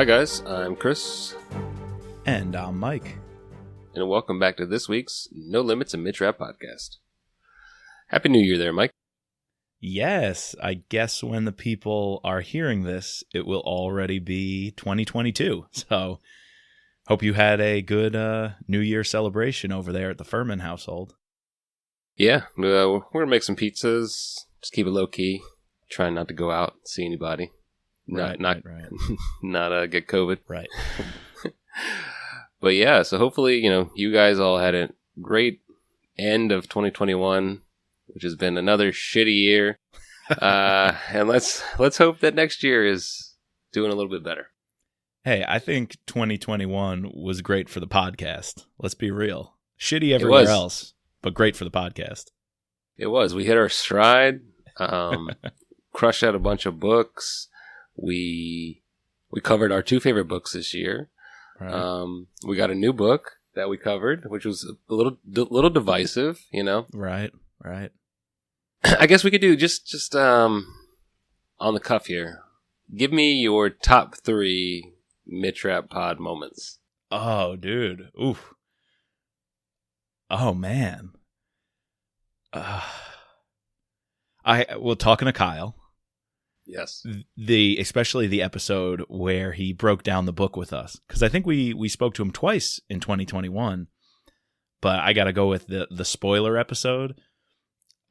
Hi guys, I'm Chris. And I'm Mike. And welcome back to this week's No Limits and Mitch Rap podcast. Happy New Year there, Mike. Yes, I guess when the people are hearing this, it will already be 2022. So hope you had a good New Year celebration over there at the Furman household. Yeah, we're going to make some pizzas, just keep it low key, trying not to go out and see anybody. Right. Not get COVID. Right. But yeah, so hopefully, you guys all had a great end of 2021, which has been another shitty year. And let's hope that next year is doing a little bit better. Hey, I think 2021 was great for the podcast. Let's be real. Shitty everywhere else, but great for the podcast. It was. We hit our stride, crushed out a bunch of books. We covered our two favorite books this year. Right. We got a new book that we covered, which was a little divisive, Right. I guess we could do just on the cuff here. Give me your top 3 Mitch Rap Pod moments. Oh, dude. Oof. Oh, man. Talking to Kyle. Yes. Especially the episode where he broke down the book with us. Because I think we spoke to him twice in 2021. But I got to go with the spoiler episode.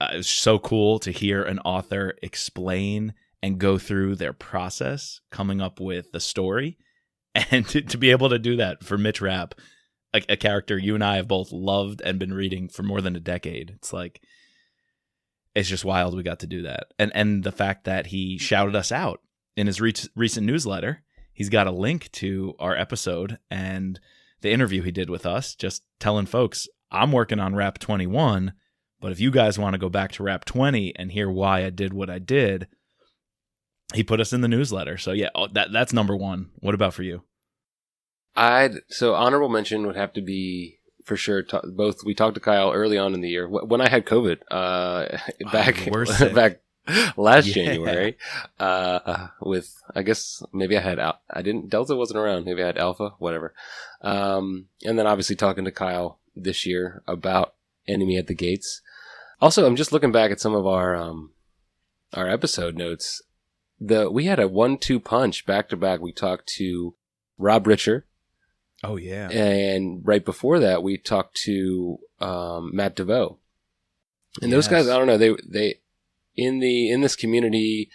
It was so cool to hear an author explain and go through their process coming up with the story. And to be able to do that for Mitch Rapp, a character you and I have both loved and been reading for more than a decade. It's just wild we got to do that. And the fact that he shouted us out in his recent newsletter. He's got a link to our episode and the interview he did with us, just telling folks, I'm working on Rap 21, but if you guys want to go back to Rap 20 and hear why I did what I did, he put us in the newsletter. So yeah, that's number one. What about for you? So honorable mention would have to be for sure. Both we talked to Kyle early on in the year when I had COVID. Back last January. With I guess maybe I had Delta wasn't around. Maybe I had Alpha, whatever. And then obviously talking to Kyle this year about Enemy at the Gates. Also, I'm just looking back at some of our episode notes. We had a 1-2 punch back to back. We talked to Rob Richer. Oh yeah. And right before that, we talked to Matt DeVoe. And those guys, I don't know, they in this community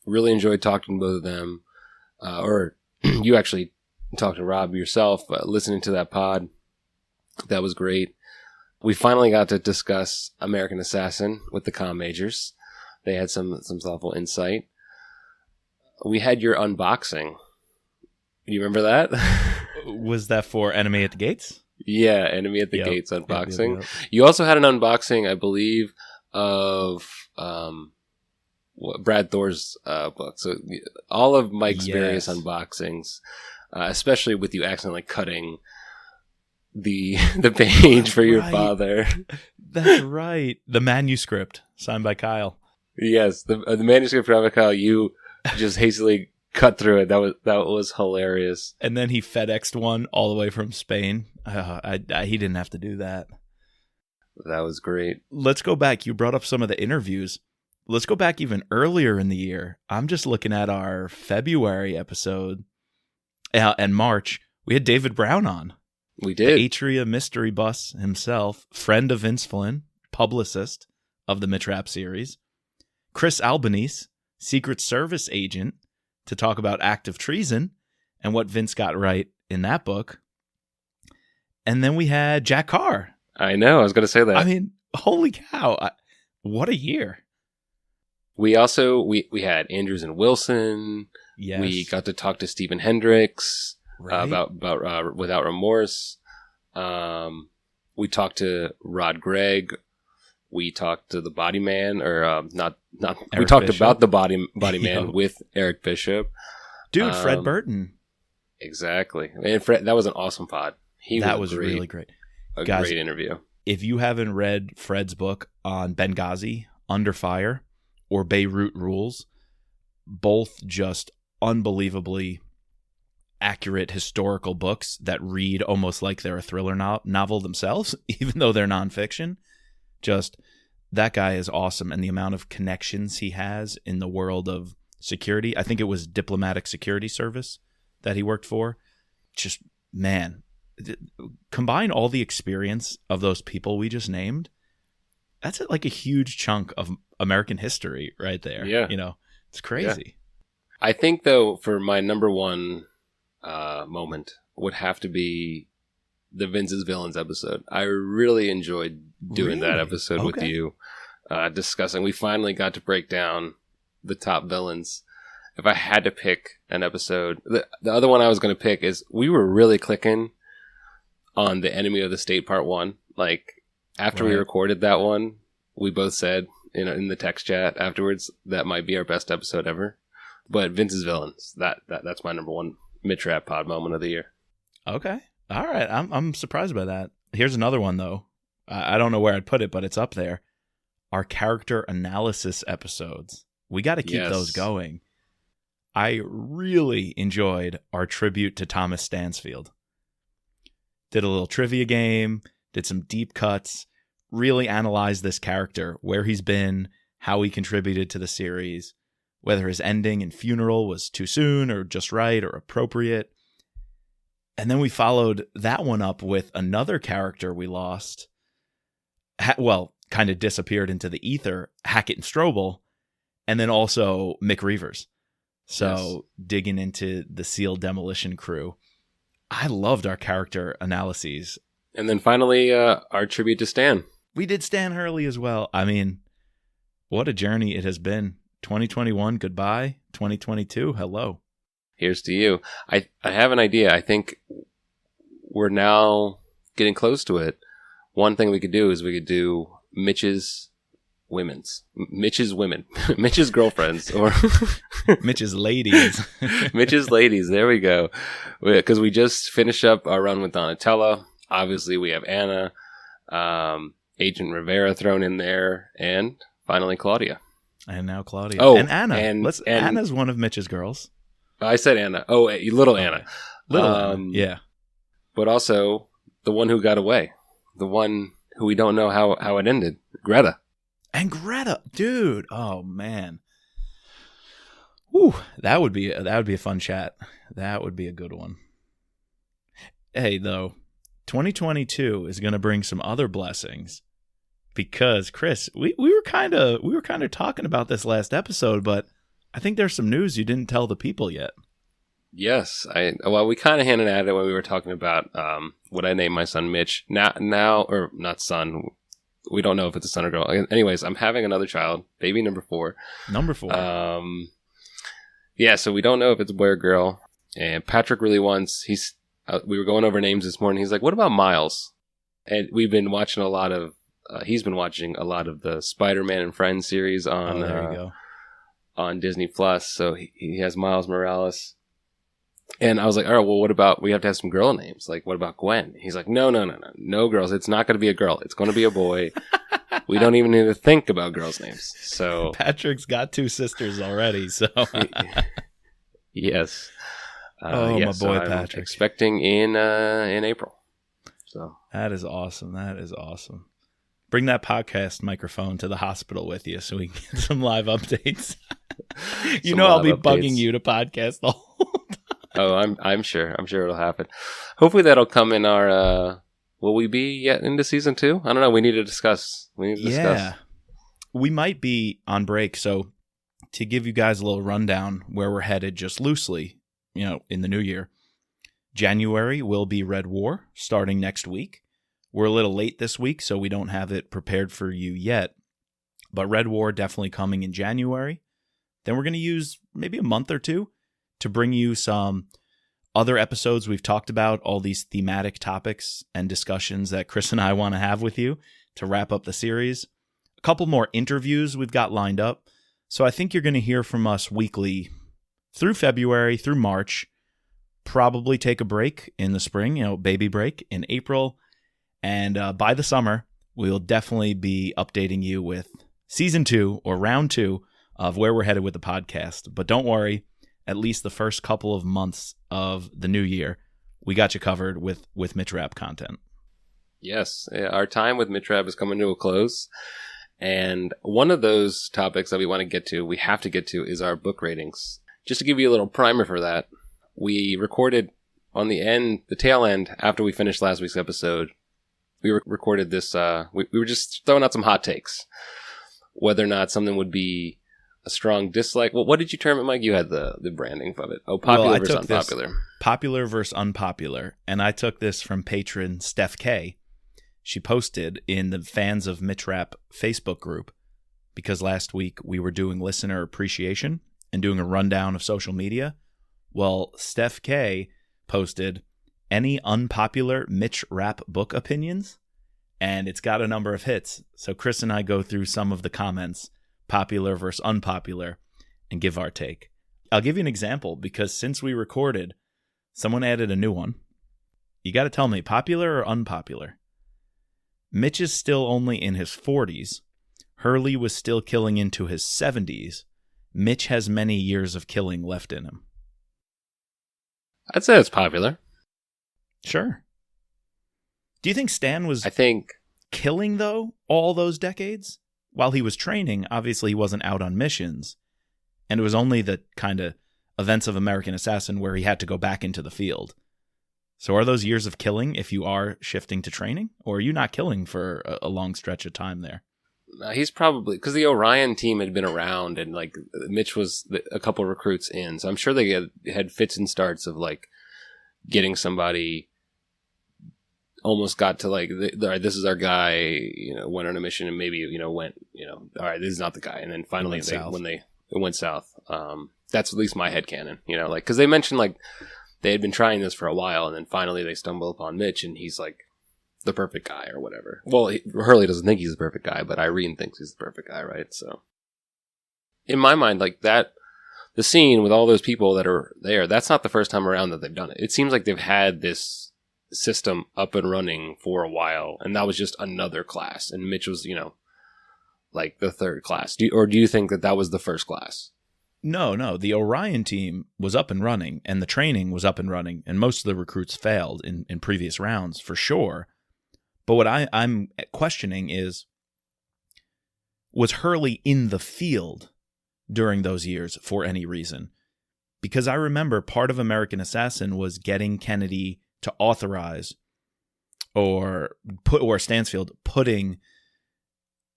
really enjoyed talking to both of them. Or you actually talked to Rob yourself, listening to that pod. That was great. We finally got to discuss American Assassin with the comm majors. They had some thoughtful insight. We had your unboxing. You remember that? Was that for Enemy at the Gates? Yeah, Enemy at the Gates unboxing. Yep. You also had an unboxing, I believe, of Brad Thor's book. So all of Mike's various unboxings, especially with you accidentally cutting the page for your father. That's right. The manuscript signed by Kyle. Yes, the manuscript signed by Kyle. You just hastily cut through it. That was hilarious. And then he FedExed one all the way from Spain. He didn't have to do that. That was great. Let's go back. You brought up some of the interviews. Let's go back even earlier in the year. I'm just looking at our February episode and March. We had David Brown on. We did. The Atria Mystery Bus himself, friend of Vince Flynn, publicist of the Mitch Rap series. Chris Albanese, Secret Service agent, to talk about active treason and what Vince got right in that book. And then we had Jack Carr. I know. I was going to say that. I mean, holy cow. What a year. We also, we had Andrews and Wilson. Yes. We got to talk to Stephen Hendricks about Without Remorse. We talked to Rod Gregg. We talked to the Body Man, or not. We talked Bishop. About the Body Man with Eric Bishop. Dude, Fred Burton. Exactly. And Fred, that was an awesome pod. That was really great. Guys, great interview. If you haven't read Fred's book on Benghazi, Under Fire, or Beirut Rules, both just unbelievably accurate historical books that read almost like they're a thriller novel themselves, even though they're nonfiction. Just that guy is awesome. And the amount of connections he has in the world of security. I think it was Diplomatic Security Service that he worked for. Just, man, combine all the experience of those people we just named. That's like a huge chunk of American history right there. Yeah. It's crazy. Yeah. I think, though, for my number one moment would have to be the Vince's Villains episode. I really enjoyed doing that episode with you, discussing. We finally got to break down the top villains. If I had to pick an episode, the other one I was going to pick is we were really clicking on the Enemy of the State Part 1. Like, after we recorded that one, we both said, in the text chat afterwards, that might be our best episode ever. But Vince's Villains, that's my number one mid-trap pod moment of the year. Okay. All right. I'm surprised by that. Here's another one, though. I don't know where I'd put it, but it's up there. Our character analysis episodes. We got to keep those going. I really enjoyed our tribute to Thomas Stansfield. Did a little trivia game, did some deep cuts, really analyzed this character, where he's been, how he contributed to the series, whether his ending and funeral was too soon or just right or appropriate. And then we followed that one up with another character we lost. Kind of disappeared into the ether, Hackett and Strobel, and then also Mick Reavers. So digging into the SEAL demolition crew. I loved our character analyses. And then finally, our tribute to Stan. We did Stan Hurley as well. I mean, what a journey it has been. 2021, goodbye. 2022, hello. Here's to you. I have an idea. I think we're now getting close to it. One thing we could do is we could do Mitch's women, Mitch's girlfriends, or Mitch's ladies. Mitch's ladies. There we go. Because we just finished up our run with Donatella. Obviously, we have Anna, Agent Rivera thrown in there, and finally Claudia. And now Claudia. Oh, and Anna. Anna's one of Mitch's girls. I said Anna. Oh, little Anna. Little Anna, yeah. But also the one who got away. The one who we don't know how it ended. Greta. And Greta, dude. Oh, man. Whew, that would be a fun chat. That would be a good one. Hey, though, 2022 is going to bring some other blessings. Because, Chris, we were kind of talking about this last episode, but I think there's some news you didn't tell the people yet. Yes, we kind of hinted at it when we were talking about what I named my son Mitch. Now, or not son. We don't know if it's a son or girl. Anyways, I'm having another child, baby number 4. Number 4. Yeah, so we don't know if it's a boy or girl. And Patrick really wants. We were going over names this morning. He's like, "What about Miles?" And we've been watching a lot of. He's been watching a lot of the Spider-Man and Friends series on. There you go. On Disney Plus. So he has Miles Morales. And I was like, all right, well, what about, we have to have some girl names. Like, what about Gwen? He's like, no girls. It's not going to be a girl. It's going to be a boy. We don't even need to think about girls' names. So Patrick's got 2 sisters already. So yes. My boy Patrick. I'm expecting in April. So that is awesome. Bring that podcast microphone to the hospital with you so we can get some live updates. I'll be bugging you to podcast the whole time. Oh, I'm sure. I'm sure it'll happen. Hopefully that'll come in our. Will we be yet into season 2? I don't know. We need to discuss. Yeah, we might be on break. So to give you guys a little rundown where we're headed, just loosely, in the new year, January will be Red War starting next week. We're a little late this week, so we don't have it prepared for you yet. But Red War definitely coming in January. Then we're going to use maybe a month or 2 to bring you some other episodes we've talked about, all these thematic topics and discussions that Chris and I want to have with you to wrap up the series. A couple more interviews we've got lined up. So I think you're going to hear from us weekly through February, through March. Probably take a break in the spring, baby break in April. And by the summer, we'll definitely be updating you with season 2 or round 2 of where we're headed with the podcast. But don't worry, at least the first couple of months of the new year, we got you covered with Mitch Rapp content. Yes, our time with Mitch Rapp is coming to a close. And one of those topics that we have to get to, is our book ratings. Just to give you a little primer for that, we recorded on the tail end, after we finished last week's episode, we recorded this, we were just throwing out some hot takes. Whether or not something would be a strong dislike. Well, what did you term it, Mike? You had the branding of it. Oh, popular versus unpopular. Popular versus unpopular. And I took this from patron Steph K. She posted in the Fans of Mitch Rapp Facebook group, because last week we were doing listener appreciation and doing a rundown of social media. Well, Steph K posted, any unpopular Mitch Rapp book opinions? And it's got a number of hits. So Chris and I go through some of the comments, popular versus unpopular, and give our take. I'll give you an example, because since we recorded, someone added a new one. You got to tell me, popular or unpopular? Mitch is still only in his 40s. Hurley was still killing into his 70s. Mitch has many years of killing left in him. I'd say it's popular. Sure. Do you think Stan was killing, though, all those decades? While he was training, obviously he wasn't out on missions. And it was only the kind of events of American Assassin where he had to go back into the field. So are those years of killing if you are shifting to training? Or are you not killing for a long stretch of time there? He's probably, because the Orion team had been around, and like Mitch was a couple recruits in. So I'm sure they had fits and starts of like getting somebody, almost got to like, all right, this is our guy, went on a mission and maybe, went, all right, this is not the guy. And then finally it went south. That's at least my headcanon, like, because they mentioned like they had been trying this for a while, and then finally they stumble upon Mitch, and he's like the perfect guy or whatever. Well, Hurley doesn't think he's the perfect guy, but Irene thinks he's the perfect guy, right? So in my mind, like that, the scene with all those people that are there, that's not the first time around that they've done it. It seems like they've had this system up and running for a while, and that was just another class, and Mitch was, like the third class. Do you think that was the first class? No. The Orion team was up and running, and the training was up and running, and most of the recruits failed in previous rounds, for sure. But what I'm questioning is, was Hurley in the field during those years for any reason? Because I remember part of American Assassin was getting Kennedy to authorize or Stansfield putting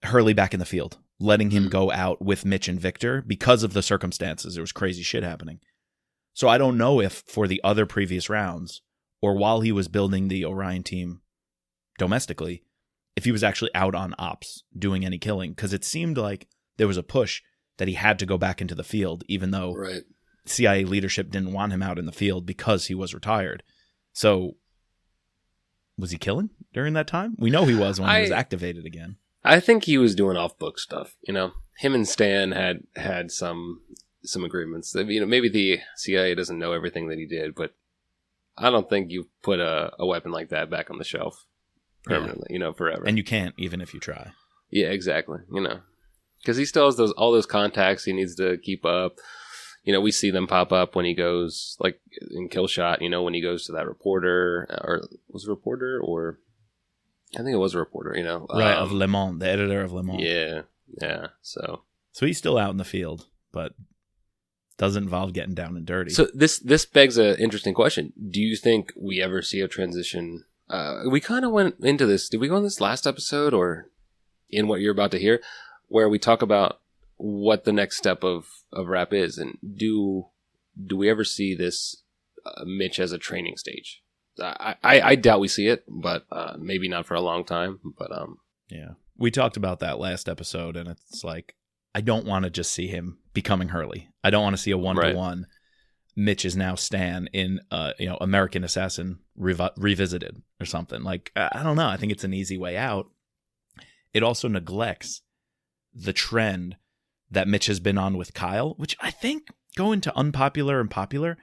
Hurley back in the field, letting him go out with Mitch and Victor because of the circumstances. There was crazy shit happening. So I don't know if for the other previous rounds or while he was building the Orion team domestically, if he was actually out on ops doing any killing, because it seemed like there was a push that he had to go back into the field, even though CIA leadership didn't want him out in the field because he was retired. So was he killing during that time? We know he was when he was activated again. I think he was doing off-book stuff. Him and Stan had some agreements. Maybe the CIA doesn't know everything that he did, but I don't think you put a weapon like that back on the shelf permanently, forever. And you can't, even if you try. Yeah, exactly. Because he still has all those contacts he needs to keep up. We see them pop up when he goes, like in Kill Shot, when he goes to that reporter, or was it a reporter, or I think it was a reporter, Right, of Le Monde, the editor of Le Monde. Yeah. So he's still out in the field, but doesn't involve getting down and dirty. So this begs an interesting question. Do you think we ever see a transition? We kind of went into this. Did we go on this last episode or in what you're about to hear, where we talk about what the next step of Rapp is? And do we ever see this Mitch as a training stage? I doubt we see it, but maybe not for a long time. But yeah, we talked about that last episode, and it's like, I don't want to just see him becoming Hurley. I don't want to see a 1-to-1. Mitch is now Stan in American Assassin revisited or something. Like, I don't know. I think it's an easy way out. It also neglects the trend that Mitch has been on with Kyle, which I think, going to unpopular and popular,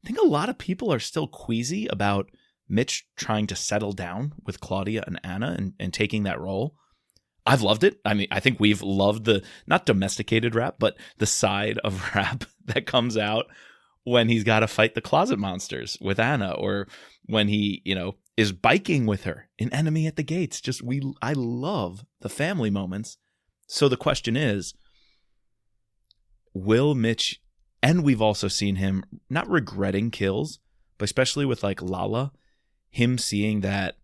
I think a lot of people are still queasy about Mitch trying to settle down with Claudia and Anna and taking that role. I've loved it. I mean, I think we've loved the, not domesticated Rapp, but the side of Rapp that comes out when he's got to fight the closet monsters with Anna, or when he, is biking with her in Enemy at the Gates. I love the family moments. So the question is, will Mitch, and we've also seen him not regretting kills, but especially with like Lala, him seeing that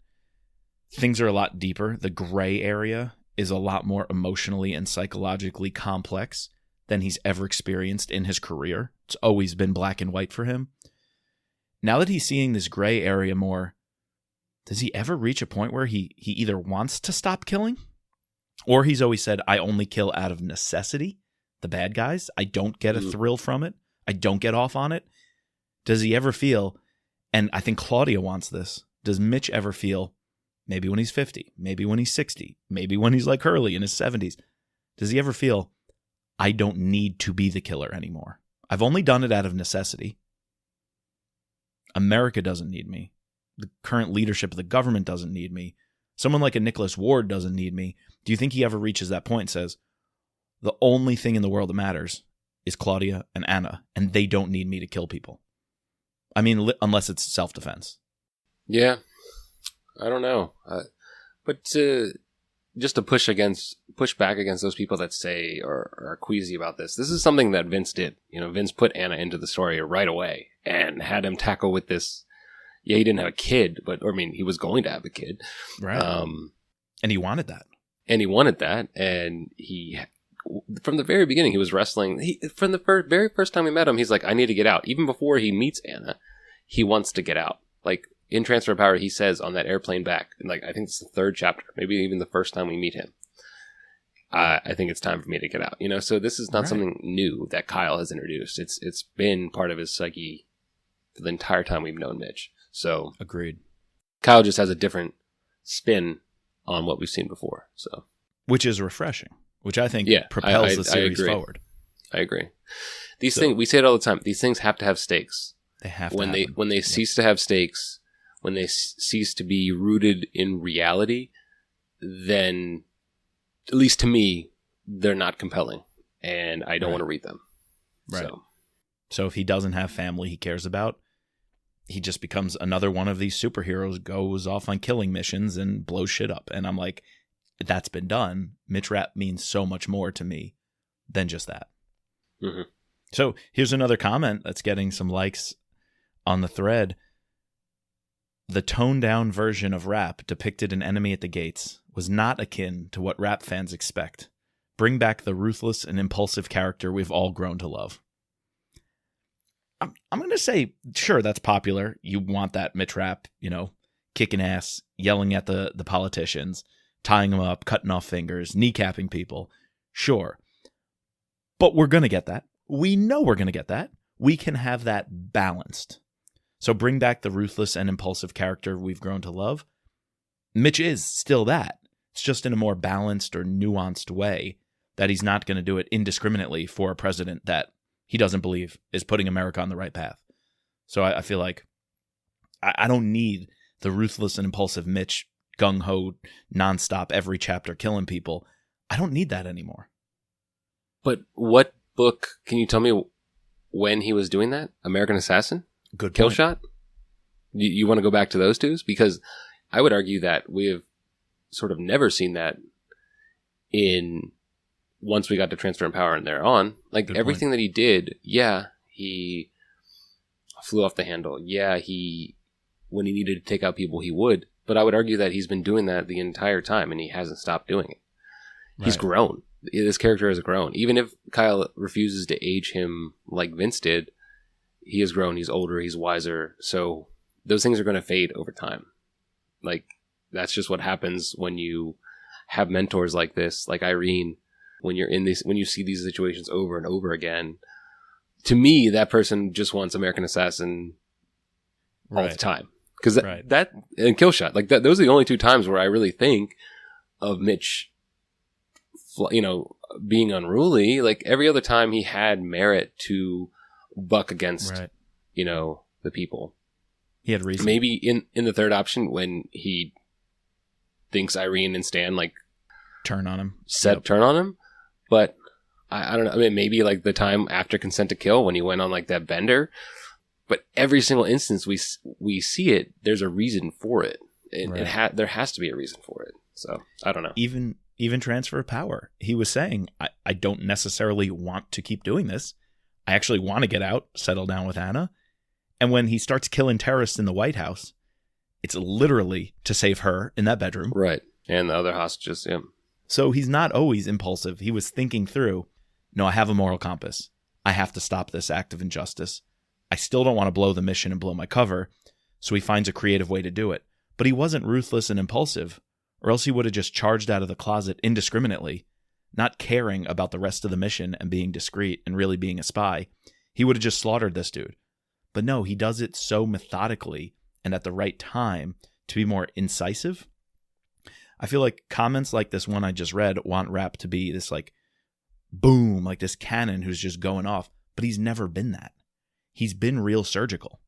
things are a lot deeper. The gray area is a lot more emotionally and psychologically complex than he's ever experienced in his career. It's always been black and white for him. Now that he's seeing this gray area more, does he ever reach a point where he either wants to stop killing, or he's always said, I only kill out of necessity, the bad guys. I don't get a thrill from it. I don't get off on it. Does he ever feel, and I think Claudia wants this, does Mitch ever feel, maybe when he's 50, maybe when he's 60, maybe when he's like Hurley in his 70s, does he ever feel, I don't need to be the killer anymore? I've only done it out of necessity. America doesn't need me. The current leadership of the government doesn't need me. Someone like a Nicholas Ward doesn't need me. Do you think he ever reaches that point and says, the only thing in the world that matters is Claudia and Anna, and they don't need me to kill people? I mean, unless it's self-defense. Yeah. I don't know. But just to push back against those people that say or are queasy about this is something that Vince did. Vince put Anna into the story right away and had him tackle with this. Yeah, he didn't have a kid, he was going to have a kid. Right. And he wanted that. And he, from the very beginning, he was wrestling. From the very first time we met him, he's like, I need to get out. Even before he meets Anna, he wants to get out. Like, in Transfer of Power, he says on that airplane back, and I think it's the third chapter, maybe even the first time we meet him, I think it's time for me to get out. So this is not something new that Kyle has introduced. It's been part of his psyche for the entire time we've known Mitch. So agreed. Kyle just has a different spin on what we've seen before. So, which is refreshing, which I think propels the series forward. I agree. These things, we say it all the time. These things have to have stakes. They have to. When they cease to have stakes, when they cease to be rooted in reality, then, at least to me, they're not compelling, and I don't want to read them. Right. So if he doesn't have family he cares about, he just becomes another one of these superheroes, goes off on killing missions and blows shit up. And I'm like, that's been done. Mitch Rapp means so much more to me than just that. Mm-hmm. So here's another comment that's getting some likes on the thread. The toned-down version of Rapp depicted in Enemy at the Gates was not akin to what Rapp fans expect. Bring back the ruthless and impulsive character we've all grown to love. I'm going to say, sure, that's popular. You want that Mitch Rapp, kicking ass, yelling at the politicians, tying them up, cutting off fingers, kneecapping people. Sure. But we're going to get that. We know we're going to get that. We can have that balanced. So bring back the ruthless and impulsive character we've grown to love. Mitch is still that. It's just in a more balanced or nuanced way that he's not going to do it indiscriminately for a president that he doesn't believe is putting America on the right path. So I feel like I don't need the ruthless and impulsive Mitch, gung-ho, nonstop, every chapter killing people. I don't need that anymore. But what book, can you tell me when he was doing that? American Assassin? Good Kill point. Shot? You want to go back to those two? Because I would argue that we have sort of never seen that once we got to Transfer and Power and thereon. Like, good everything point. That he did, he flew off the handle. When he needed to take out people, he would. But I would argue that he's been doing that the entire time, and he hasn't stopped doing it. Right. He's grown. This character has grown. Even if Kyle refuses to age him like Vince did, he has grown. He's older. He's wiser. So those things are going to fade over time. Like, that's just what happens when you have mentors like this, like Irene. When you see these situations over and over again, to me, that person just wants American Assassin all the time. Because that and Kill Shot, like that, those are the only two times where I really think of Mitch, being unruly. Like, every other time he had merit to buck against, the people. He had reason. Maybe in the third option, when he thinks Irene and Stan, like, turn on him. Turn on him. But I don't know. I mean, maybe like the time after Consent to Kill when he went on like that bender. But every single instance we see it, there's a reason for it. There has to be a reason for it. So I don't know. Even transfer of power. He was saying, I don't necessarily want to keep doing this. I actually want to get out, settle down with Anna. And when he starts killing terrorists in the White House, it's literally to save her in that bedroom. Right. And the other hostages, yeah. So he's not always impulsive. He was thinking through, no, I have a moral compass. I have to stop this act of injustice. I still don't want to blow the mission and blow my cover. So he finds a creative way to do it. But he wasn't ruthless and impulsive, or else he would have just charged out of the closet indiscriminately, not caring about the rest of the mission and being discreet and really being a spy. He would have just slaughtered this dude. But no, he does it so methodically and at the right time to be more incisive. I feel like comments like this one I just read want Rap to be this like boom, like this cannon who's just going off, but he's never been that. He's been real surgical.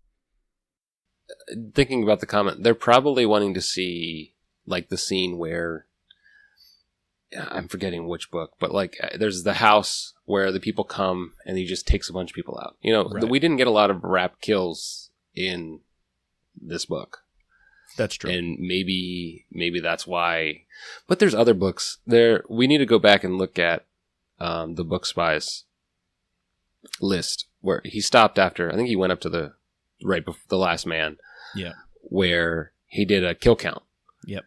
Thinking about the comment, they're probably wanting to see like the scene where I'm forgetting which book, but like there's the house where the people come and he just takes a bunch of people out. You know, right. We didn't get a lot of Rap kills in this book. That's true. And maybe that's why. But there's other books there. We need to go back and look at the Book Spies list where he stopped after. I think he went up to the right before The Last Man. Yeah. Where he did a kill count. Yep.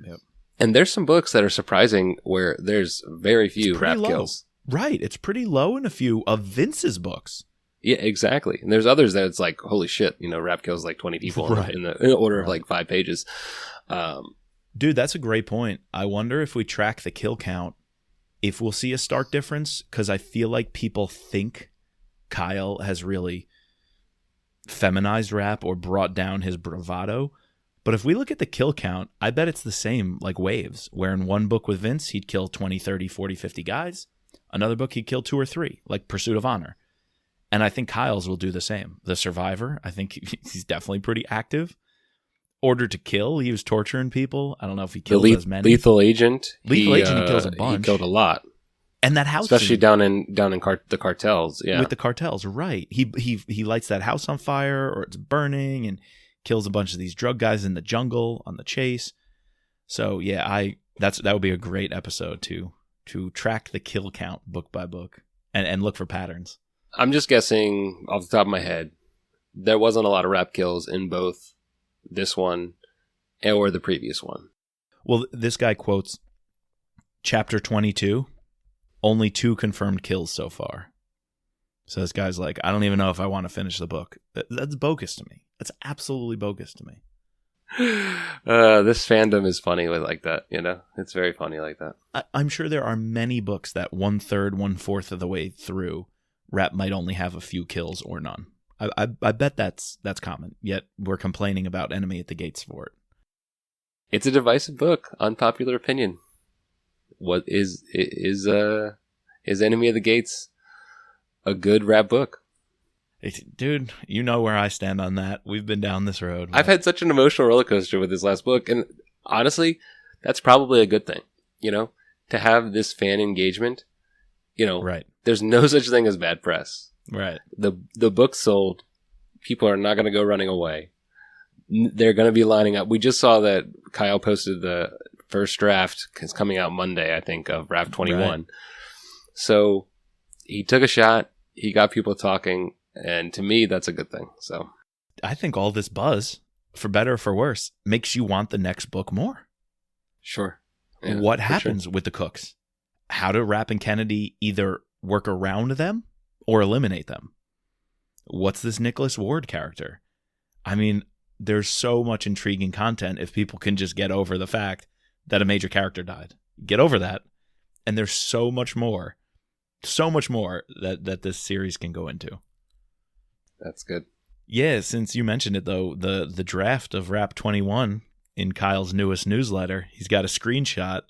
And there's some books that are surprising where there's very few Rap kills. Right. It's pretty low in a few of Vince's books. Yeah, exactly. And there's others that it's like, holy shit, you know, Rap kills like 20 people right. in the order of like 5 pages. Dude, that's a great point. I wonder if we track the kill count, if we'll see a stark difference, because I feel like people think Kyle has really feminized Rap or brought down his bravado. But if we look at the kill count, I bet it's the same, like waves, where in one book with Vince, he'd kill 20, 30, 40, 50 guys. Another book, he'd kill 2 or 3, like Pursuit of Honor. And I think Kyle's will do the same. The Survivor, I think he's definitely pretty active. Order to Kill, he was torturing people. I don't know if he killed as many. Lethal Agent. He kills a bunch. He killed a lot. And that house, especially scene, down in the cartels. Yeah, with the cartels, right? He lights that house on fire, or it's burning, and kills a bunch of these drug guys in the jungle on the chase. So yeah, that would be a great episode to track the kill count book by book and look for patterns. I'm just guessing off the top of my head, there wasn't a lot of Rap kills in both this one or the previous one. Well, this guy quotes chapter 22, only 2 confirmed kills so far. So this guy's like, I don't even know if I want to finish the book. That's bogus to me. That's absolutely bogus to me. This fandom is funny like that, you know? It's very funny like that. I'm sure there are many books that 1/3, 1/4 of the way through, Rap might only have a few kills or none. I bet that's common, yet we're complaining about Enemy at the Gates for it. It's a divisive book, unpopular opinion. What is Enemy of the Gates a good Rap book? Dude, you know where I stand on that. We've been down this road. I've had such an emotional roller coaster with this last book, and honestly, that's probably a good thing, you know, to have this fan engagement. You know, right. There's no such thing as bad press. Right. The book sold. People are not going to go running away. They're going to be lining up. We just saw that Kyle posted the first draft. It's coming out Monday, I think, of Ep.91. Right. So he took a shot. He got people talking. And to me, that's a good thing. So I think all this buzz, for better or for worse, makes you want the next book more. Sure. Yeah, what happens with the Cooks? How do Rap and Kennedy either work around them or eliminate them? What's this Nicholas Ward character? I mean, there's so much intriguing content if people can just get over the fact that a major character died. Get over that. And there's so much more that this series can go into. That's good. Yeah, since you mentioned it, though, the draft of Ep.91 in Kyle's newest newsletter, he's got a screenshot.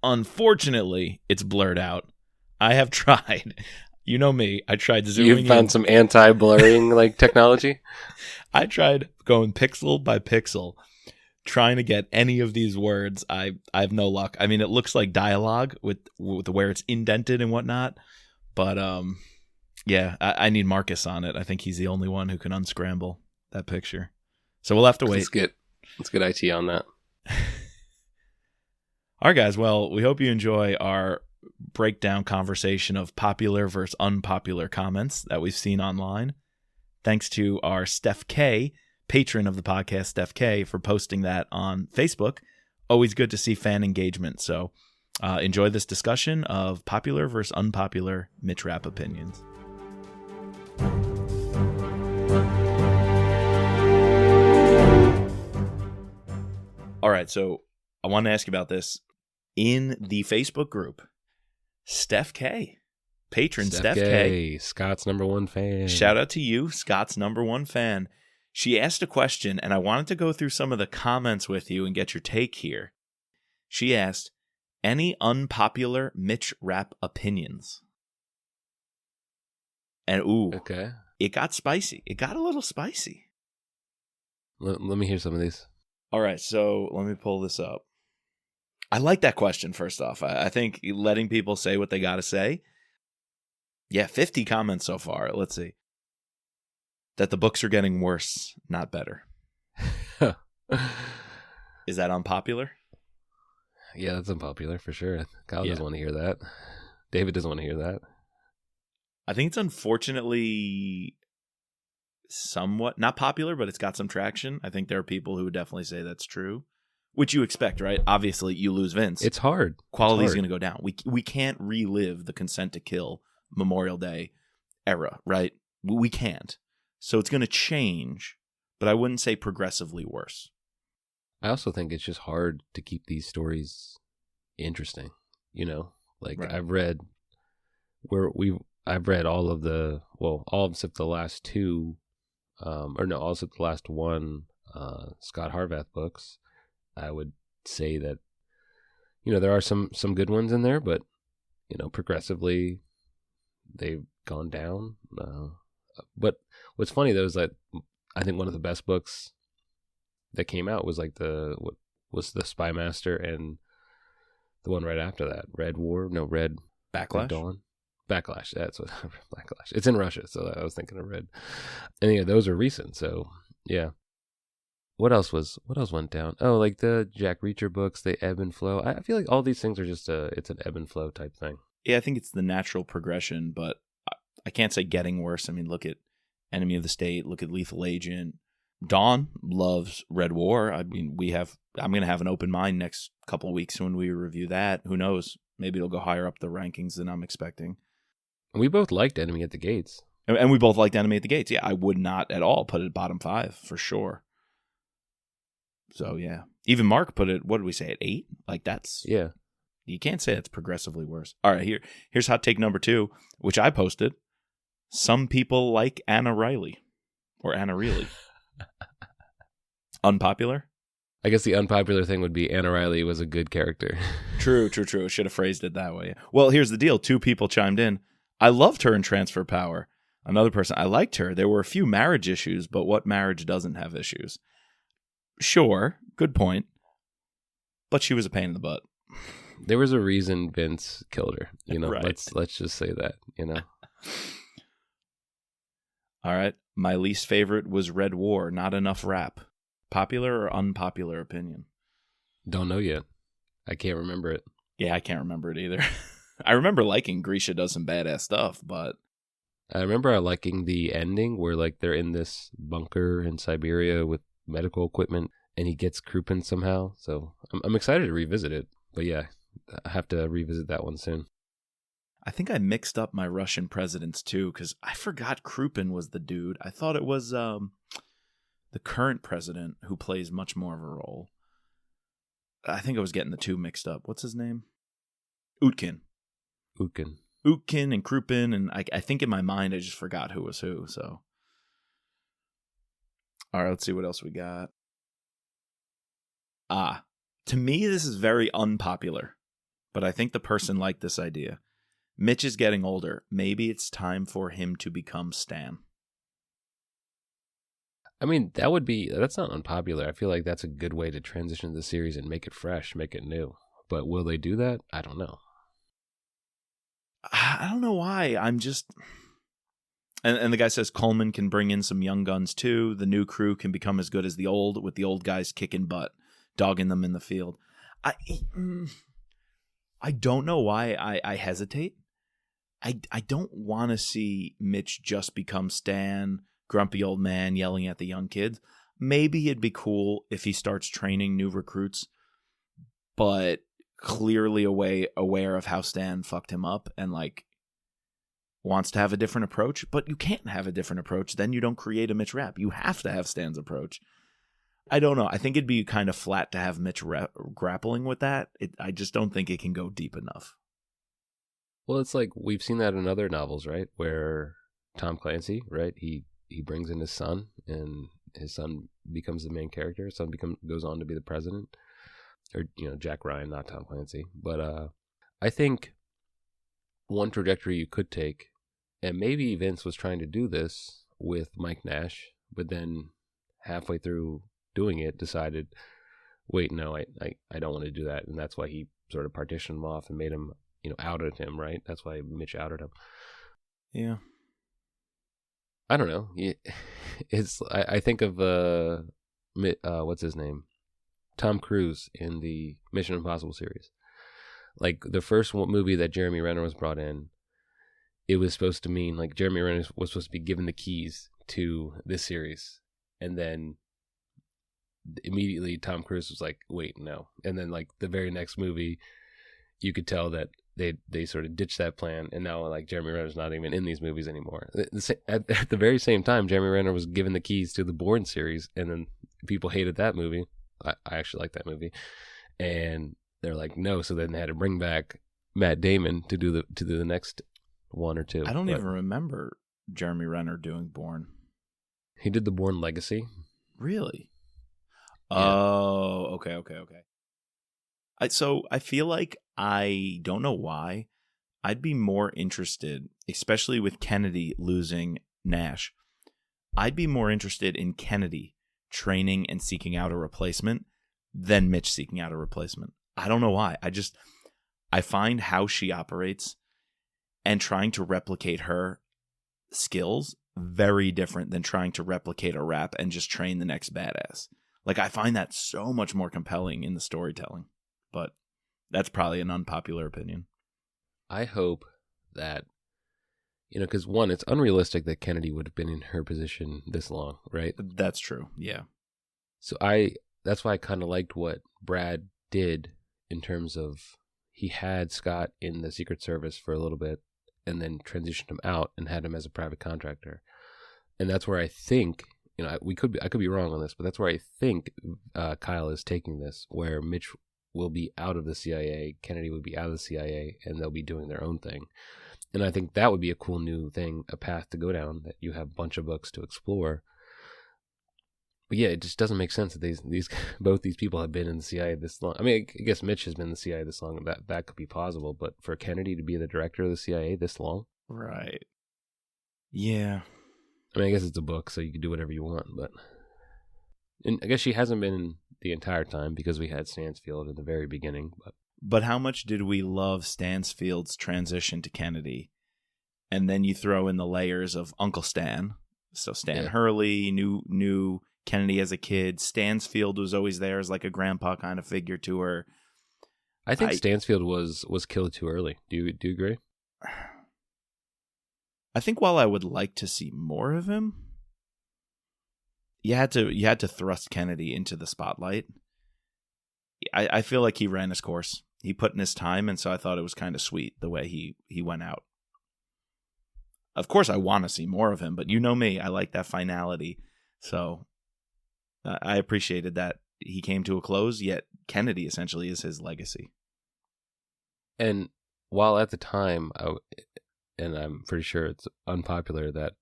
Unfortunately, it's blurred out. I have tried. You know me. I tried zooming in. You've found some anti-blurring like technology? I tried going pixel by pixel, trying to get any of these words. I have no luck. I mean, it looks like dialogue with where it's indented and whatnot, But yeah, I need Marcus on it. I think he's the only one who can unscramble that picture. So we'll have to wait. Let's get IT on that. All right, guys. Well, we hope you enjoy our breakdown conversation of popular versus unpopular comments that we've seen online. Thanks to our Steph K, patron of the podcast, Steph K, for posting that on Facebook. Always good to see fan engagement. So enjoy this discussion of popular versus unpopular Mitch Rapp opinions. All right, so I want to ask you about this. In the Facebook group, Steph K, patron Steph K. Scott's #1 fan. Shout out to you, Scott's #1 fan. She asked a question, and I wanted to go through some of the comments with you and get your take here. She asked, any unpopular Mitch Rapp opinions? And okay, it got spicy. It got a little spicy. Let me hear some of these. All right, so let me pull this up. I like that question, first off. I think letting people say what they got to say. Yeah, 50 comments so far. Let's see. That the books are getting worse, not better. Is that unpopular? Yeah, that's unpopular for sure. Kyle doesn't want to hear that. David doesn't want to hear that. I think it's unfortunately somewhat not popular, but it's got some traction. I think there are people who would definitely say that's true. Which you expect, right? Obviously, you lose Vince. It's hard. Quality is going to go down. We can't relive the consent to kill Memorial Day era, right? We can't. So it's going to change, but I wouldn't say progressively worse. I also think it's just hard to keep these stories interesting. You know, like right. I've read all of all except the last two, all except the last one Scott Harvath books. I would say that, there are some good ones in there, but, progressively they've gone down. But what's funny, though, is that I think one of the best books that came out was like the Spy Master and the one right after that, Red Backlash? Red Dawn. Backlash, that's what, Backlash. It's in Russia, so I was thinking of Red. And those are recent, so yeah. What else went down? Oh, like the Jack Reacher books, they ebb and flow. I feel like all these things are just it's an ebb and flow type thing. Yeah, I think it's the natural progression, but I can't say getting worse. I mean, look at Enemy of the State, look at Lethal Agent. Dawn loves Red War. I mean, I'm going to have an open mind next couple of weeks when we review that. Who knows? Maybe it'll go higher up the rankings than I'm expecting. We both liked Enemy at the Gates. And we both liked Enemy at the Gates. Yeah, I would not at all put it bottom 5 for sure. So, yeah. Even Mark put it, what did we say, at 8? Like, that's... Yeah. You can't say it's progressively worse. All right, here's hot take number 2, which I posted. Some people like Anna Riley. Or Anna Reilly. Unpopular? I guess the unpopular thing would be Anna Riley was a good character. True. Should have phrased it that way. Well, here's the deal. 2 people chimed in. I loved her in Transfer Power. Another person, I liked her. There were a few marriage issues, but what marriage doesn't have issues? Sure, good point. But she was a pain in the butt. There was a reason Vince killed her. Right. Let's just say that, All right. My least favorite was Red War. Not enough rap. Popular or unpopular opinion? Don't know yet. I can't remember it. Yeah, I can't remember it either. I remember liking Grisha does some badass stuff, but... I remember liking the ending where like they're in this bunker in Siberia with medical equipment and he gets Krupin somehow. So I'm excited to revisit it. But yeah, I have to revisit that one soon. I think I mixed up my Russian presidents too, because I forgot Krupin was the dude. I thought it was the current president who plays much more of a role. I think I was getting the two mixed up. What's his name? Utkin and Krupin, and I think in my mind I just forgot who was who. So, all right, let's see what else we got. To me, this is very unpopular, but I think the person liked this idea. Mitch is getting older. Maybe it's time for him to become Stan. I mean, that's not unpopular. I feel like that's a good way to transition the series and make it fresh, make it new. But will they do that? I don't know. I don't know why. I'm just... And the guy says Coleman can bring in some young guns too. The new crew can become as good as the old, with the old guys kicking butt, dogging them in the field. I don't know why I hesitate. I don't want to see Mitch just become Stan, grumpy old man yelling at the young kids. Maybe it'd be cool if he starts training new recruits, but clearly aware of how Stan fucked him up and like wants to have a different approach. But you can't have a different approach. Then you don't create a Mitch rap. You have to have Stan's approach. I don't know. I think it'd be kind of flat to have Mitch grappling with that. I just don't think it can go deep enough. Well, it's like we've seen that in other novels, right? Where Tom Clancy, right? He brings in his son, and his son becomes the main character. His son goes on to be the president, or Jack Ryan, not Tom Clancy. But I think one trajectory you could take, and maybe Vince was trying to do this with Mike Nash, but then halfway through doing it, decided, wait, no, I don't want to do that, and that's why he sort of partitioned him off and made him, outed him, right? That's why Mitch outed him. Yeah. I don't know. I think of what's his name, Tom Cruise in the Mission Impossible series. Like the first movie that Jeremy Renner was brought in, it was supposed to mean like Jeremy Renner was supposed to be given the keys to this series, and then immediately Tom Cruise was like, wait, no. And then like the very next movie, you could tell that they sort of ditched that plan, and now like Jeremy Renner's not even in these movies anymore. At the very same time, Jeremy Renner was given the keys to the Bourne series, and then people hated that movie. I actually like that movie, and they're like, no. So then they had to bring back Matt Damon to do the next one or two. I don't even remember Jeremy Renner doing Bourne. He did the Bourne Legacy. Really? Yeah. Oh, okay. So I feel like, I don't know why, I'd be more interested, especially with Kennedy losing Nash, I'd be more interested in Kennedy training and seeking out a replacement than Mitch seeking out a replacement. I don't know why. I find how she operates and trying to replicate her skills very different than trying to replicate a rap and just train the next badass. Like, I find that so much more compelling in the storytelling. But that's probably an unpopular opinion. I hope that, because one, it's unrealistic that Kennedy would have been in her position this long, right? That's true. Yeah. So that's why I kind of liked what Brad did in terms of he had Scott in the Secret Service for a little bit and then transitioned him out and had him as a private contractor. And that's where I think, I could be wrong on this, but that's where I think Kyle is taking this, where Mitch will be out of the CIA, Kennedy would be out of the CIA, and they'll be doing their own thing. And I think that would be a cool new thing, a path to go down, that you have a bunch of books to explore. But yeah, it just doesn't make sense that these both these people have been in the CIA this long. I mean, I guess Mitch has been in the CIA this long, that could be possible, but for Kennedy to be the director of the CIA this long? Right. Yeah. I mean, I guess it's a book, so you can do whatever you want, and I guess she hasn't been the entire time because we had Stansfield in the very beginning. But how much did we love Stansfield's transition to Kennedy? And then you throw in the layers of Uncle Stan. So Stan Hurley, knew Kennedy as a kid. Stansfield was always there as like a grandpa kind of figure to her. I think Stansfield was killed too early. Do you agree? I think while I would like to see more of him, you had to thrust Kennedy into the spotlight. I feel like he ran his course. He put in his time, and so I thought it was kind of sweet the way he went out. Of course, I want to see more of him, but you know me, I like that finality. So I appreciated that he came to a close, yet Kennedy essentially is his legacy. And while at the time, and I'm pretty sure it's unpopular, that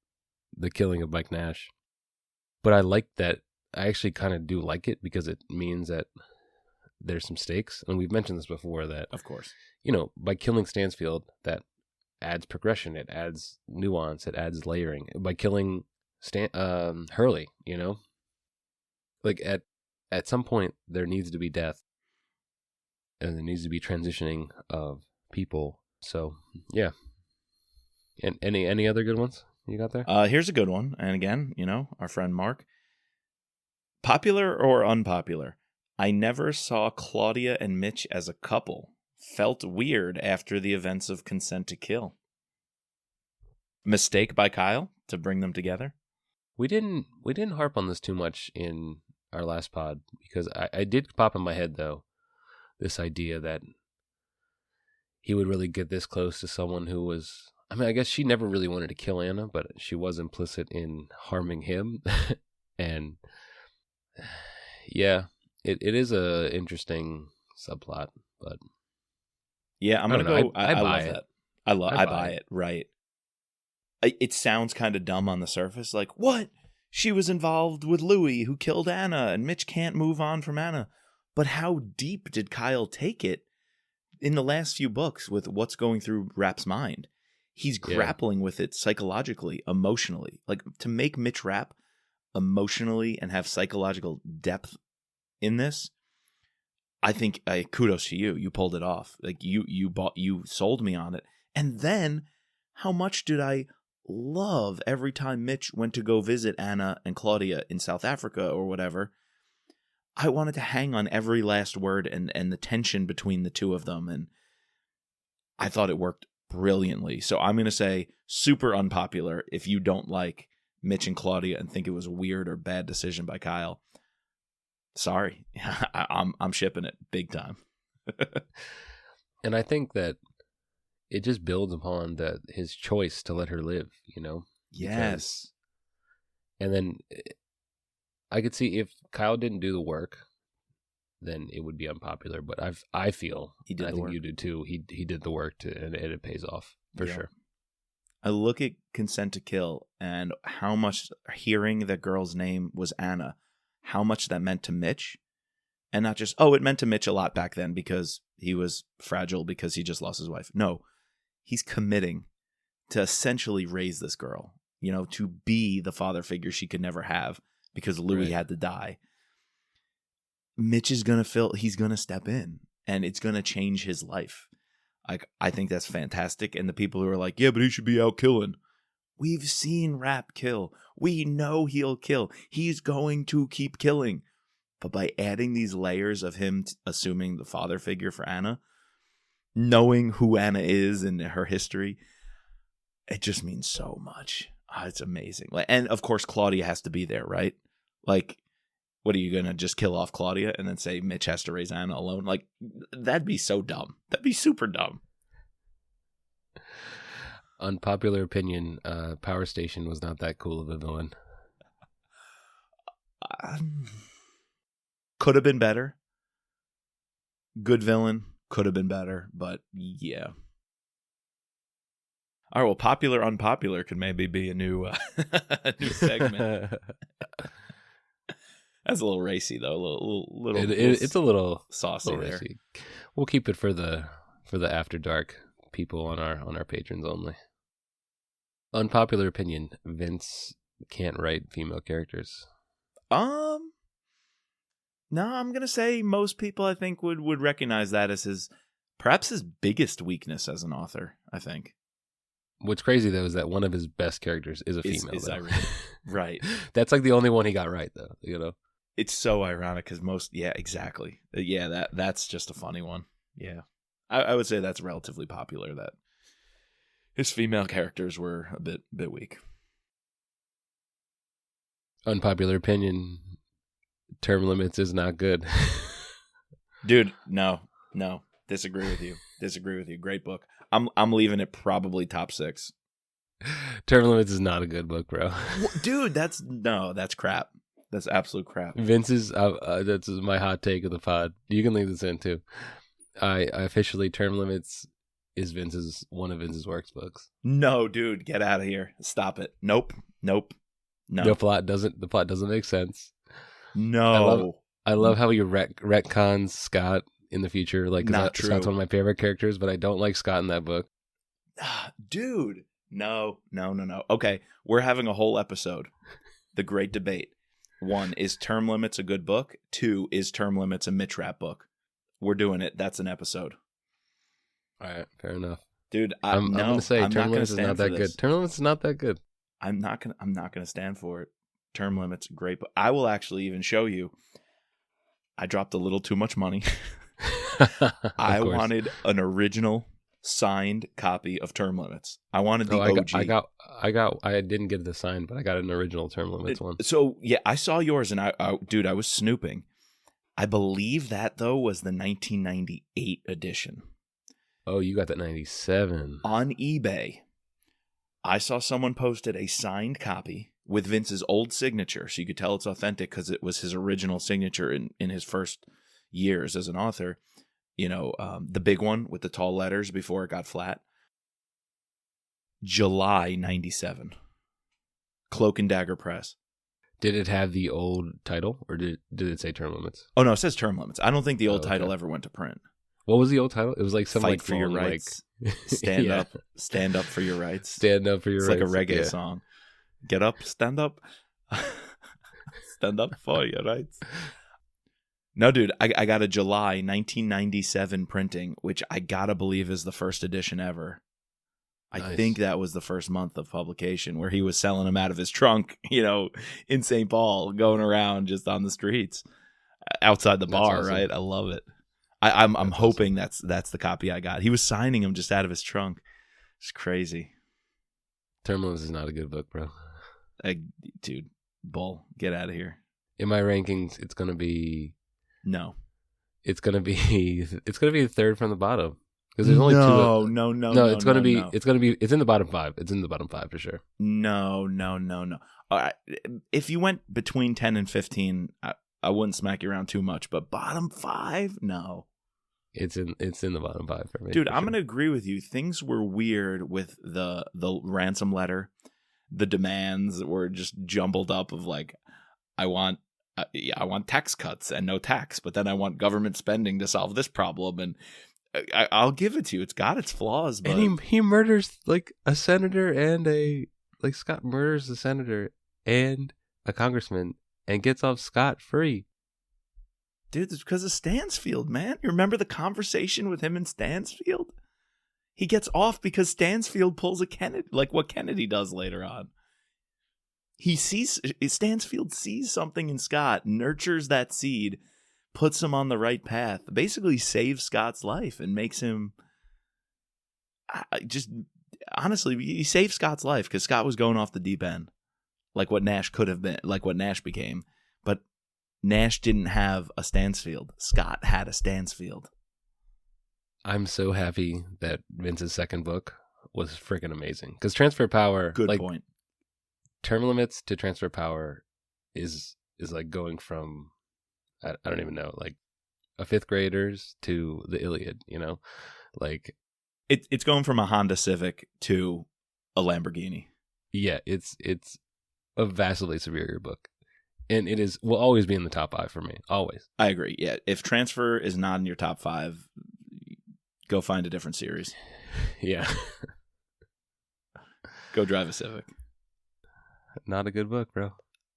the killing of Mike Nash, but I like that. I actually kind of do like it because it means that there's some stakes. And we've mentioned this before, that, of course, by killing Stansfield, that adds progression, it adds nuance, it adds layering. By killing Hurley, like at some point there needs to be death, and there needs to be transitioning of people. So yeah, And any other good ones you got there? Here's a good one. And again, our friend Mark. Popular or unpopular? I never saw Claudia and Mitch as a couple. Felt weird after the events of Consent to Kill. Mistake by Kyle to bring them together? We didn't harp on this too much in our last pod because I did pop in my head though this idea that he would really get this close to someone who was, I mean, I guess she never really wanted to kill Anna, but she was implicit in harming him. And yeah, it is a interesting subplot, but yeah, I'm gonna go. I buy love it. That. I buy it. Right. It sounds kind of dumb on the surface, like what? She was involved with Louis, who killed Anna, and Mitch can't move on from Anna. But how deep did Kyle take it in the last few books with what's going through Rapp's mind? He's grappling with it psychologically, emotionally. Like, to make Mitch Rapp emotionally and have psychological depth in this, I think kudos to you. You pulled it off. Like you sold me on it. And then how much did I love every time Mitch went to go visit Anna and Claudia in South Africa or whatever. I wanted to hang on every last word and the tension between the two of them. And I thought it worked brilliantly. So I'm going to say super unpopular if you don't like Mitch and Claudia and think it was a weird or bad decision by Kyle. Sorry. I'm shipping it big time. And I think that it just builds upon his choice to let her live, Yes. And then I could see if Kyle didn't do the work, then it would be unpopular. But I feel he did. I think you do too. He did the work and it pays off for sure. I look at Consent to Kill and how much hearing that girl's name was Anna, how much that meant to Mitch, and not just it meant to Mitch a lot back then because he was fragile because he just lost his wife. No. He's committing to essentially raise this girl, to be the father figure she could never have because Louis had to die. Mitch is going to he's going to step in and it's going to change his life. I think that's fantastic. And the people who are like, yeah, but he should be out killing. We've seen Rapp kill. We know he'll kill. He's going to keep killing. But by adding these layers of him assuming the father figure for Anna, knowing who Anna is and her history, it just means so much. It's amazing. And of course, Claudia has to be there, right? Like, what are you going to just kill off Claudia and then say Mitch has to raise Anna alone? Like, that'd be so dumb. That'd be super dumb. Unpopular opinion, Power Station was not that cool of a villain. Could have been better. Good villain. Could have been better, but yeah. All right, well, popular, unpopular could maybe be a new segment. That's a little racy, though. It's a little saucy there. Racy. We'll keep it for the after dark people on our patrons only. Unpopular opinion: Vince can't write female characters. No, I'm gonna say most people I think would recognize that as perhaps his biggest weakness as an author. I think. What's crazy though is that one of his best characters is a female. Is right. That's like the only one he got right though. It's so ironic because exactly. Yeah, that's just a funny one. Yeah, I would say that's relatively popular. That his female characters were a bit weak. Unpopular opinion: Term Limits is not good. Dude, no. Disagree with you. Great book. I'm leaving it probably top 6. Term Limits is not a good book, bro. Dude, that's crap. That's absolute crap. Vince's that's my hot take of the pod. You can leave this in too. I officially Term Limits is one of Vince's worst books. No, dude, get out of here. Stop it. Nope. No. The plot doesn't make sense. No. I love how you retcons Scott in the future. Like, not true. Scott's one of my favorite characters, but I don't like Scott in that book. Dude. No. Okay, we're having a whole episode. The great debate. 1, is Term Limits a good book? 2, is Term Limits a Mitch Rapp book? We're doing it. That's an episode. All right, fair enough. Dude, I'm going to say I'm term not limits is not that good. Term limits is not that good. I'm not gonna stand for it. Term limits, great, but I will actually even show you. I dropped a little too much money. I wanted an original signed copy of Term Limits. I wanted the OG. I didn't get the signed, but I got an original Term Limits one. So yeah, I saw yours, and I was snooping. I believe that though was the 1998 edition. Oh, you got that 97 on eBay. I saw someone posted a signed copy with Vince's old signature, so you could tell it's authentic because it was his original signature in his first years as an author. You know, the big one with the tall letters before it got flat. July 97. Cloak and Dagger Press. Did it have the old title, or did it say Term Limits? Oh, no, it says Term Limits. I don't think the old title ever went to print. What was the old title? It was like something Fight for your rights. Stand up for your rights. Stand up for your rights. It's like a reggae song. Get up, stand up. Stand up for your rights. No, dude, I got a July 1997 printing, which I gotta believe is the first edition ever. I think that was the first month of publication where he was selling them out of his trunk, you know, in St. Paul, going around just on the streets outside the bar, awesome. Right? I love it. I'm hoping awesome. that's the copy I got. He was signing them just out of his trunk. It's crazy. Term Limits is not a good book, bro. Dude, bull, get out of here. In my rankings, it's gonna be no. It's gonna be the third from the bottom because there's only two. No. It's gonna be. It's in the bottom 5. It's in the bottom 5 for sure. No. All right. If you went between 10 and 15, I wouldn't smack you around too much. But bottom 5, no. It's in the bottom 5 for me. Dude, I'm gonna agree with you. Things were weird with the ransom letter. The demands were just jumbled up of like, I want tax cuts and no tax, but then I want government spending to solve this problem. And I'll give it to you. It's got its flaws. But... And he murders like a senator and Scott murders a senator and a congressman and gets off scot-free. Dude, it's because of Stansfield, man. You remember the conversation with him and Stansfield? He gets off because Stansfield pulls a Kennedy, like what Kennedy does later on. Stansfield sees something in Scott, nurtures that seed, puts him on the right path, basically saves Scott's life and makes him honestly, he saved Scott's life because Scott was going off the deep end, like what Nash could have been, like what Nash became. But Nash didn't have a Stansfield. Scott had a Stansfield. I'm so happy that Vince's second book was freaking amazing because Transfer Power. Good point. Term Limits to Transfer Power is like going from I don't even know, like a 5th grader's to the Iliad, you know, like it's going from a Honda Civic to a Lamborghini. Yeah, it's a vastly superior book, and will always be in the top 5 for me. Always. I agree. Yeah, if Transfer is not in your top 5, go find a different series. Yeah. Go drive a Civic. Not a good book, bro.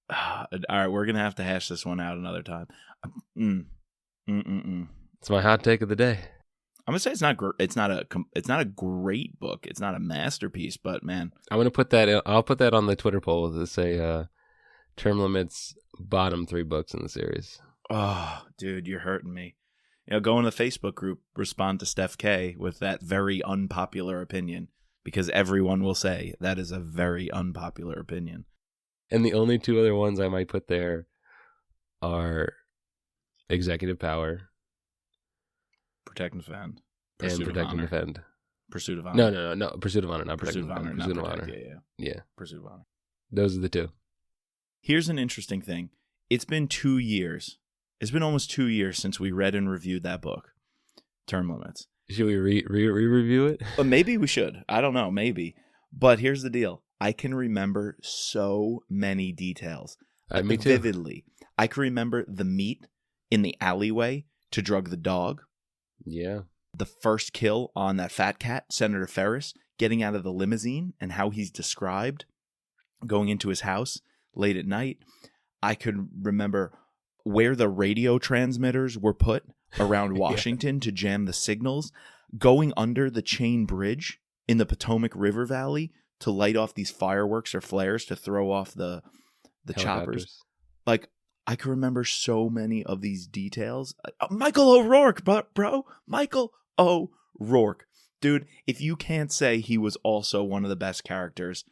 All right, we're gonna have to hash this one out another time. It's my hot take of the day. I'm gonna say it's not a great book. It's not a masterpiece, but man, I'm gonna put that. I'll put that on the Twitter poll to say Term Limits bottom 3 books in the series. Oh, dude, you're hurting me. You know, go in the Facebook group, respond to Steph K with that very unpopular opinion. Because everyone will say that is a very unpopular opinion. And the only 2 other ones I might put there are Executive Power. Protect and Defend. Protect and Defend. Pursuit of Honor. No. Pursuit of Honor, not Pursuit of Honor. Pursuit of Honor. Yeah. Pursuit of Honor. Those are the 2. Here's an interesting thing. It's been 2 years. It's been almost 2 years since we read and reviewed that book, Term Limits. Should we re-review it? But maybe we should. I don't know. Maybe. But here's the deal. I can remember so many details. Me too. Vividly. I can remember the meet in the alleyway to drug the dog. Yeah. The first kill on that fat cat, Senator Ferris, getting out of the limousine and how he's described going into his house late at night. I could remember where the radio transmitters were put around Washington to jam the signals, going under the chain bridge in the Potomac River Valley to light off these fireworks or flares to throw off the choppers. Like, I can remember so many of these details. Michael O'Rourke, bro. Michael O'Rourke. Dude, if you can't say he was also one of the best characters,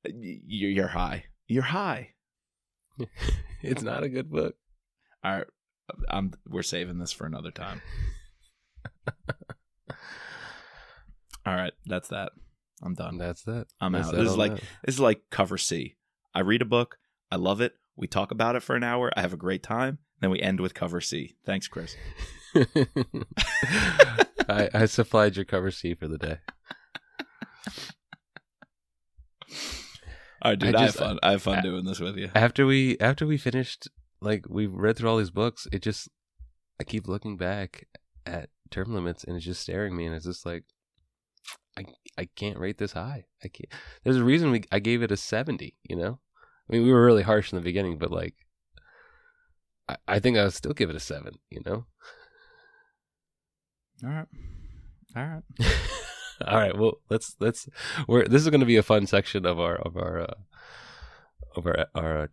you're high. You're high. It's not a good book. All right. We're saving this for another time. All right. That's that. I'm done. That's that. I'm out. This is like cover C. I read a book. I love it. We talk about it for an hour. I have a great time. Then we end with cover C. Thanks, Chris. I supplied your cover C for the day. All right, dude. I have fun doing this with you. After we finished, like, we've read through all these books, I keep looking back at Term Limits, and it's just staring me, and it's just like, I can't rate this high. I can't. There's a reason I gave it a 70. You know, I mean, we were really harsh in the beginning, but like, I think I would still give it a 7. You know. All right. All right. Well, this is going to be a fun section of our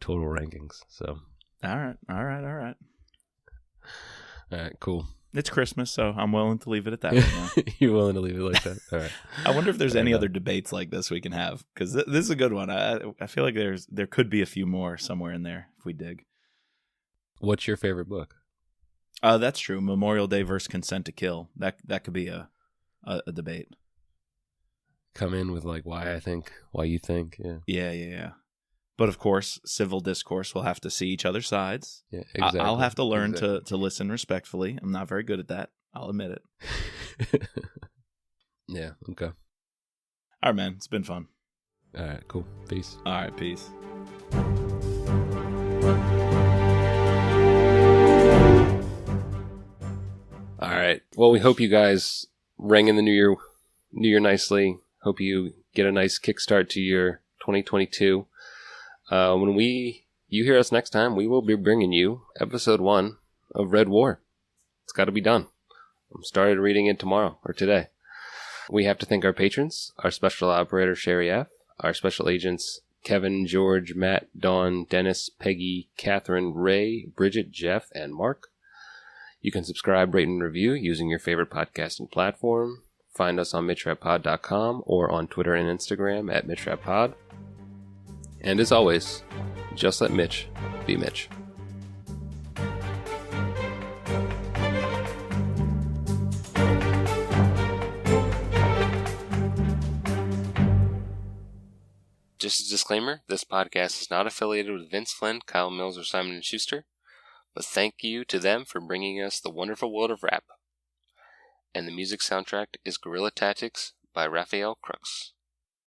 total rankings. So. All right. Cool. It's Christmas, so I'm willing to leave it at that right now. You're willing to leave it like that? All right. I wonder if there's any other debates like this we can have, because this is a good one. I feel like there could be a few more somewhere in there if we dig. What's your favorite book? That's true. Memorial Day versus Consent to Kill. That could be a debate. Come in with like why you think. Yeah. But of course, civil discourse will have to see each other's sides. Yeah, exactly. I'll have to learn to listen respectfully. I'm not very good at that. I'll admit it. Yeah, okay. All right, man. It's been fun. All right, cool. Peace. All right, peace. All right. Well, we hope you guys rang in the new year nicely. Hope you get a nice kickstart to your 2022. When you hear us next time, we will be bringing you episode 1 of Red War. It's got to be done. I'm started reading it tomorrow or today. We have to thank our patrons, our special operator, Sherry F., our special agents, Kevin, George, Matt, Dawn, Dennis, Peggy, Catherine, Ray, Bridget, Jeff, and Mark. You can subscribe, rate, and review using your favorite podcasting platform. Find us on MitchRapPod.com or on Twitter and Instagram at MitchRapPod. And as always, just let Mitch be Mitch. Just a disclaimer, this podcast is not affiliated with Vince Flynn, Kyle Mills, or Simon & Schuster, but thank you to them for bringing us the wonderful world of rap. And the music soundtrack is Guerrilla Tactics by Raphael Crux.